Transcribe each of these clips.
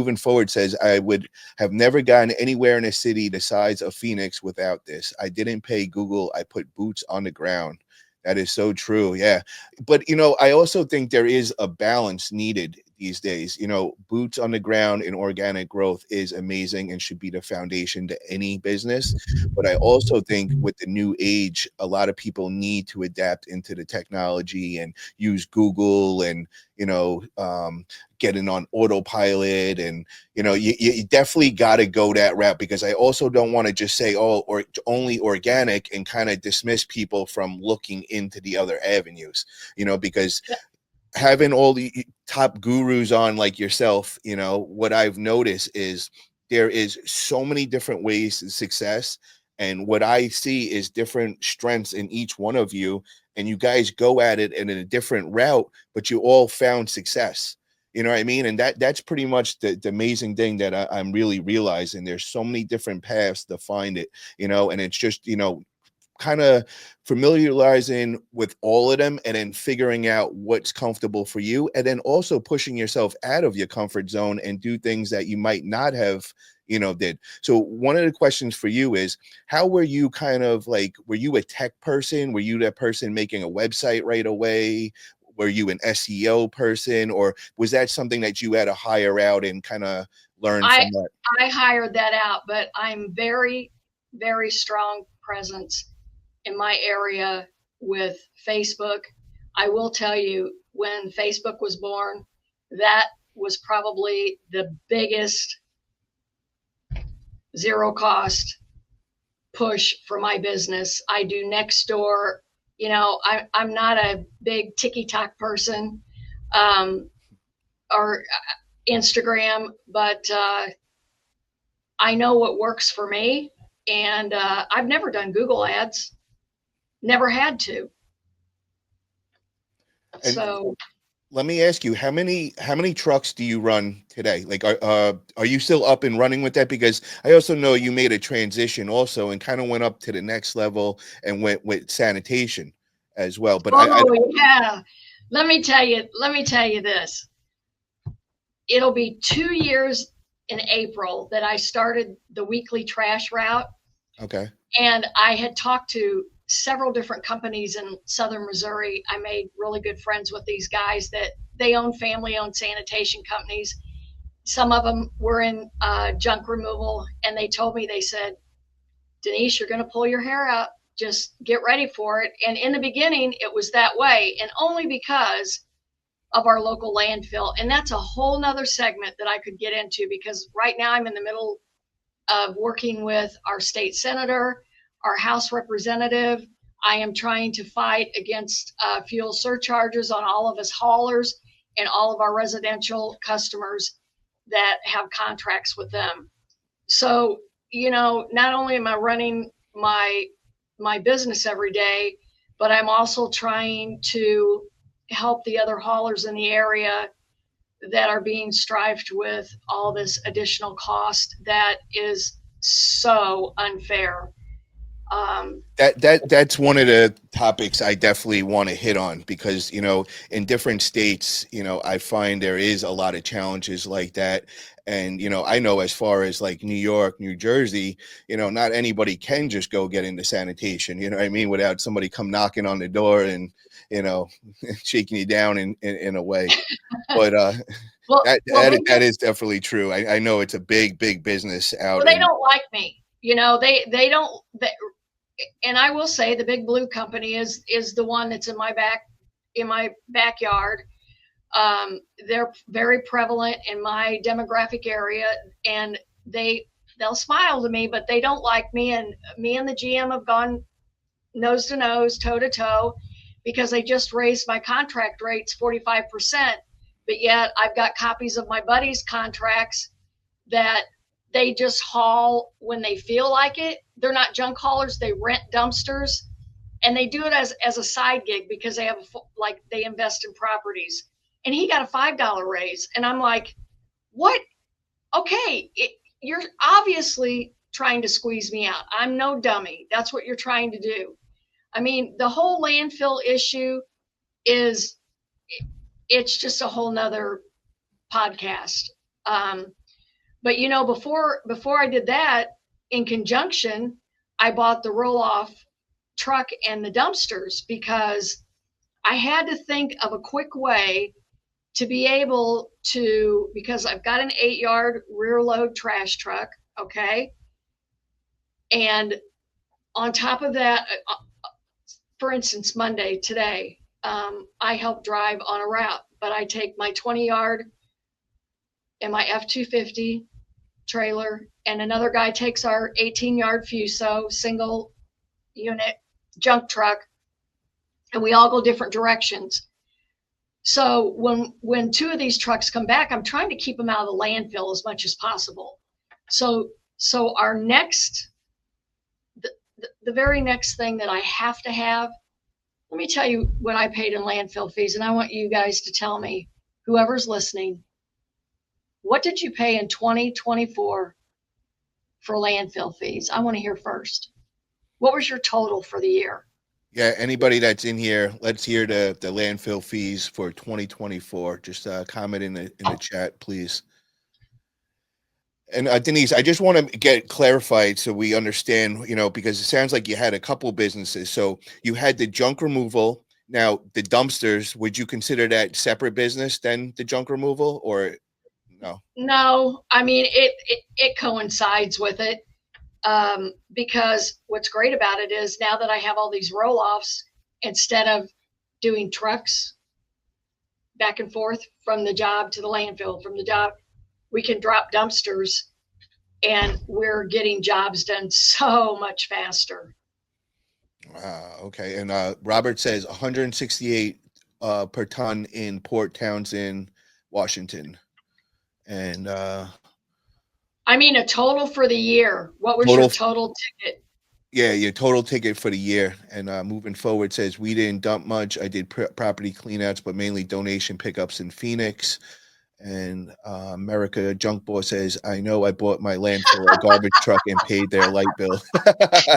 moving forward says, I would have never gotten anywhere in a city the size of Phoenix without this. I didn't pay Google. I put boots on the ground. That is so true. Yeah. But, I also think there is a balance needed these days. Boots on the ground in organic growth is amazing and should be the foundation to any business. But I also think with the new age, a lot of people need to adapt into the technology and use Google and, getting on autopilot. And, you definitely got to go that route, because I also don't want to just say, oh, or only organic, and kind of dismiss people from looking into the other avenues, because having all the top gurus on like yourself, what I've noticed is there is so many different ways to success. And what I see is different strengths in each one of you. And you guys go at it in a different route, but you all found success. You know what I mean? And that's pretty much the amazing thing that I'm really realizing. There's so many different paths to find it, and it's just, kind of familiarizing with all of them, and then figuring out what's comfortable for you, and then also pushing yourself out of your comfort zone and do things that you might not have did. So one of the questions for you is, how were you kind of like, were you a tech person? Were you that person making a website right away? Were you an SEO person, or was that something that you had to hire out and kind of learn from that? I hired that out, but I'm very, very strong presence in my area with Facebook. I will tell you, when Facebook was born, that was probably the biggest zero cost push for my business. I do next door. I'm not a big TikTok person, or Instagram, but I know what works for me. And I've never done Google ads. Never had to. And so let me ask you, how many trucks do you run today? Like, are you still up and running with that? Because I also know you made a transition also and kind of went up to the next level and went with sanitation as well. But yeah, let me tell you this. It'll be 2 years in April that I started the weekly trash route. Okay. And I had talked to several different companies in Southern Missouri. I made really good friends with these guys that they own family-owned sanitation companies. Some of them were in junk removal, and they told me, they said, Denise, you're going to pull your hair out. Just get ready for it. And in the beginning, it was that way, and only because of our local landfill. And that's a whole nother segment that I could get into, because right now I'm in the middle of working with our state senator, our House representative. I am trying to fight against fuel surcharges on all of us haulers and all of our residential customers that have contracts with them. So, not only am I running my business every day, but I'm also trying to help the other haulers in the area that are being strived with all this additional cost that is so unfair. That's one of the topics I definitely want to hit on, because in different states, I find there is a lot of challenges like that. And I know, as far as like New York, New Jersey, not anybody can just go get into sanitation, what I mean, without somebody come knocking on the door and shaking you down in a way. But that is definitely true. I know it's a big business out. Well, they don't like me. They don't. And I will say, the Big Blue Company is the one that's in my backyard. They're very prevalent in my demographic area, and they'll smile to me, but they don't like me. And me and the GM have gone nose to nose, toe to toe, because they just raised my contract rates 45%. But yet I've got copies of my buddies' contracts that they just haul when they feel like it. They're not junk haulers. They rent dumpsters, and they do it as a side gig, because they invest in properties. And he got a $5 raise. And I'm like, what? Okay. You're obviously trying to squeeze me out. I'm no dummy. That's what you're trying to do. I mean, the whole landfill issue it's just a whole nother podcast. But before I did that, in conjunction, I bought the roll-off truck and the dumpsters because I had to think of a quick way to be able to, because I've got an 8-yard rear load trash truck, okay? And on top of that, for instance, Monday, today, I help drive on a route, but I take my 20-yard and my F-250 trailer, and another guy takes our 18-yard Fuso single unit junk truck, and we all go different directions. So when two of these trucks come back, I'm trying to keep them out of the landfill as much as possible. So our next, the very next thing that I have to have, let me tell you what I paid in landfill fees, and I want you guys to tell me, whoever's listening, what did you pay in 2024 for landfill fees? I want to hear first. What was your total for the year? Yeah, anybody that's in here, let's hear the landfill fees for 2024. Just comment in the chat, please. And Denise, I just want to get clarified so we understand, because it sounds like you had a couple businesses. So you had the junk removal. Now, the dumpsters, would you consider that separate business than the junk removal, or no? No, I mean, it coincides with it. Because what's great about it is now that I have all these roll-offs, instead of doing trucks back and forth from the job to the landfill, from the job, we can drop dumpsters, and we're getting jobs done so much faster. Okay. And Robert says 168 per ton in Port Townsend, Washington. And I mean, a total for the year. What was your total ticket? Yeah, your total ticket for the year. And moving forward says, we didn't dump much. I did property cleanouts, but mainly donation pickups in Phoenix. And America Junk Boy says, I know I bought my landfill a garbage truck and paid their light bill.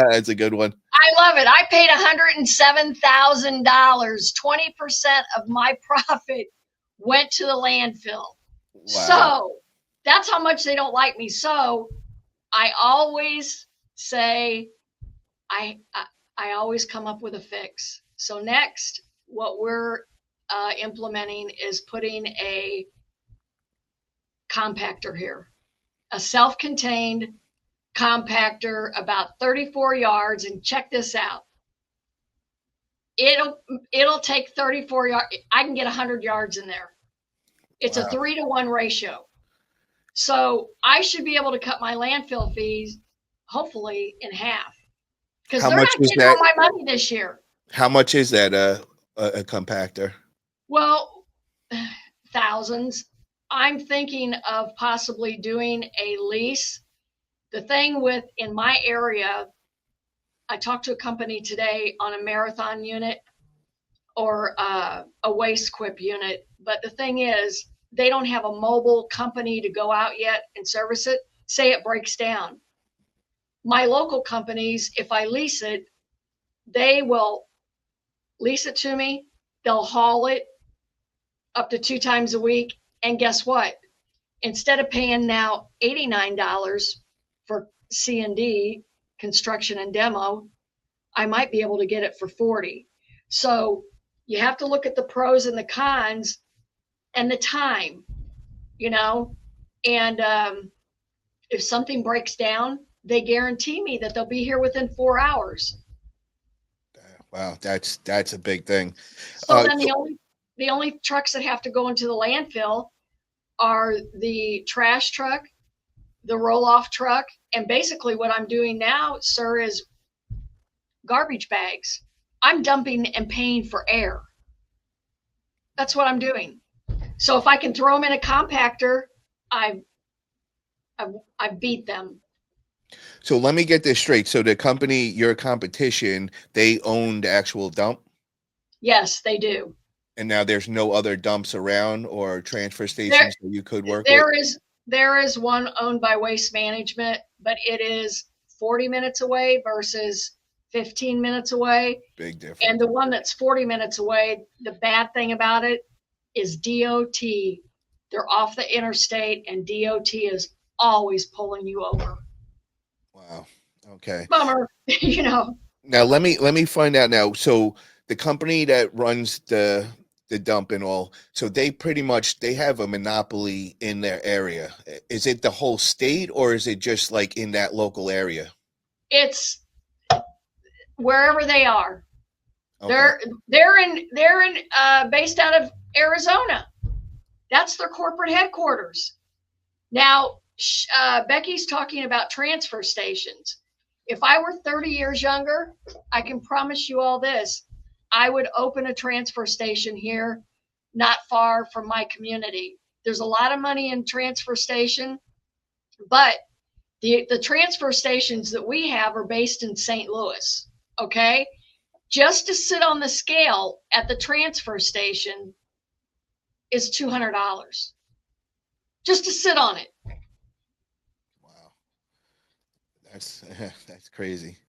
That's a good one. I love it. I paid $107,000. 20% of my profit went to the landfill. Wow. So that's how much they don't like me. So I always say, I always come up with a fix. So next, what we're implementing is putting a compactor here, a self-contained compactor, about 34 yards. And check this out. It'll take 34 yards. I can get 100 yards in there. It's a 3-to-1 ratio. So I should be able to cut my landfill fees, hopefully, in half. Because they're not getting all my money this year. How much is that, a compactor? Well, thousands. I'm thinking of possibly doing a lease. The thing in my area, I talked to a company today on a marathon unit or a waste quip unit. But the thing is, they don't have a mobile company to go out yet and service it. Say it breaks down. My local companies, if I lease it, they will lease it to me. They'll haul it up to 2 times a week. And guess what? Instead of paying now $89 for C&D, construction and demo, I might be able to get it for $40. So you have to look at the pros and the cons and the time, and if something breaks down, they guarantee me that they'll be here within 4 hours. Wow, that's a big thing. So then the only trucks that have to go into the landfill are the trash truck, the roll-off truck, and basically what I'm doing now, sir, is garbage bags. I'm dumping and paying for air. That's what I'm doing. So if I can throw them in a compactor, I beat them. So let me get this straight. So the company, your competition, they own the actual dump? Yes, they do. And now there's no other dumps around or transfer stations that you could work with? There is one owned by Waste Management, but it is 40 minutes away versus 15 minutes away. Big difference. And the one that's 40 minutes away, the bad thing about it is DOT. They're off the interstate, and DOT is always pulling you over. Wow. Okay. Bummer, you know. Now let me find out now. So the company that runs the dump and all, so they pretty much they have a monopoly in their area. Is it the whole state or is it just like in that local area? It's wherever they are. Okay. They're based out of Arizona. That's their corporate headquarters. Now, Becky's talking about transfer stations. If I were 30 years younger, I can promise you all this. I would open a transfer station here, not far from my community. There's a lot of money in transfer station, but the transfer stations that we have are based in St. Louis. Okay? Just to sit on the scale at the transfer station is $200. Just to sit on it. Wow. That's that's crazy.